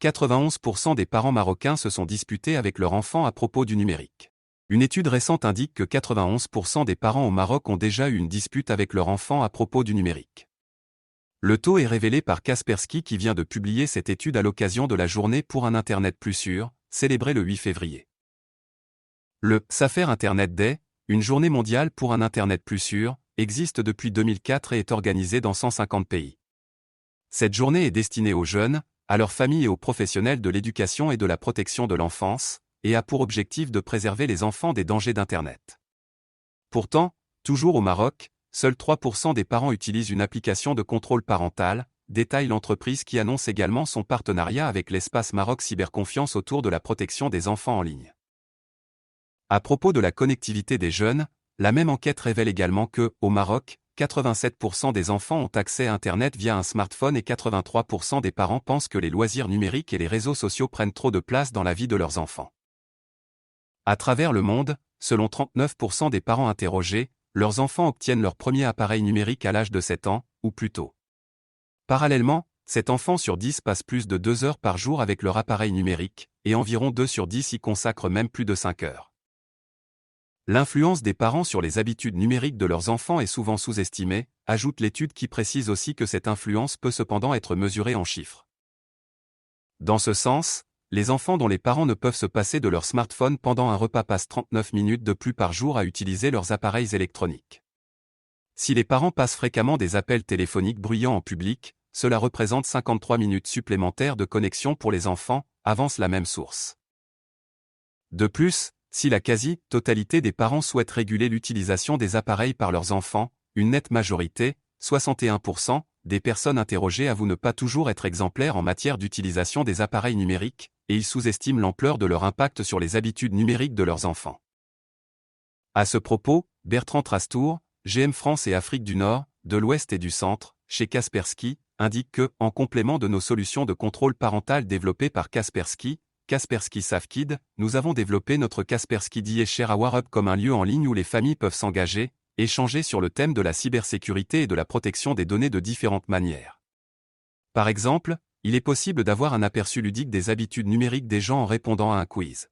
91% des parents marocains se sont disputés avec leur enfant à propos du numérique. Une étude récente indique que 91% des parents au Maroc ont déjà eu une dispute avec leur enfant à propos du numérique. Le taux est révélé par Kaspersky qui vient de publier cette étude à l'occasion de la journée pour un Internet plus sûr, célébrée le 8 février. Le Safer Internet Day, une journée mondiale pour un Internet plus sûr, existe depuis 2004 et est organisée dans 150 pays. Cette journée est destinée aux jeunes, à leurs familles et aux professionnels de l'éducation et de la protection de l'enfance, et a pour objectif de préserver les enfants des dangers d'Internet. Pourtant, toujours au Maroc, seuls 3% des parents utilisent une application de contrôle parental, détaille l'entreprise qui annonce également son partenariat avec l'espace Maroc Cyberconfiance autour de la protection des enfants en ligne. À propos de la connectivité des jeunes, la même enquête révèle également que, au Maroc, 87% des enfants ont accès à Internet via un smartphone et 83% des parents pensent que les loisirs numériques et les réseaux sociaux prennent trop de place dans la vie de leurs enfants. À travers le monde, selon 39% des parents interrogés, leurs enfants obtiennent leur premier appareil numérique à l'âge de 7 ans, ou plus tôt. Parallèlement, 7 enfants sur 10 passent plus de 2 heures par jour avec leur appareil numérique, et environ 2 sur 10 y consacrent même plus de 5 heures. L'influence des parents sur les habitudes numériques de leurs enfants est souvent sous-estimée, ajoute l'étude qui précise aussi que cette influence peut cependant être mesurée en chiffres. Dans ce sens, les enfants dont les parents ne peuvent se passer de leur smartphone pendant un repas passent 39 minutes de plus par jour à utiliser leurs appareils électroniques. Si les parents passent fréquemment des appels téléphoniques bruyants en public, cela représente 53 minutes supplémentaires de connexion pour les enfants, avance la même source. De plus, si la quasi-totalité des parents souhaitent réguler l'utilisation des appareils par leurs enfants, une nette majorité, 61%, des personnes interrogées avouent ne pas toujours être exemplaires en matière d'utilisation des appareils numériques, et ils sous-estiment l'ampleur de leur impact sur les habitudes numériques de leurs enfants. À ce propos, Bertrand Trastour, GM France et Afrique du Nord, de l'Ouest et du Centre, chez Kaspersky, indique que, en complément de nos solutions de contrôle parental développées par Kaspersky SafeKid, nous avons développé notre Kaspersky DA Share Our Hub comme un lieu en ligne où les familles peuvent s'engager, échanger sur le thème de la cybersécurité et de la protection des données de différentes manières. Par exemple, il est possible d'avoir un aperçu ludique des habitudes numériques des gens en répondant à un quiz.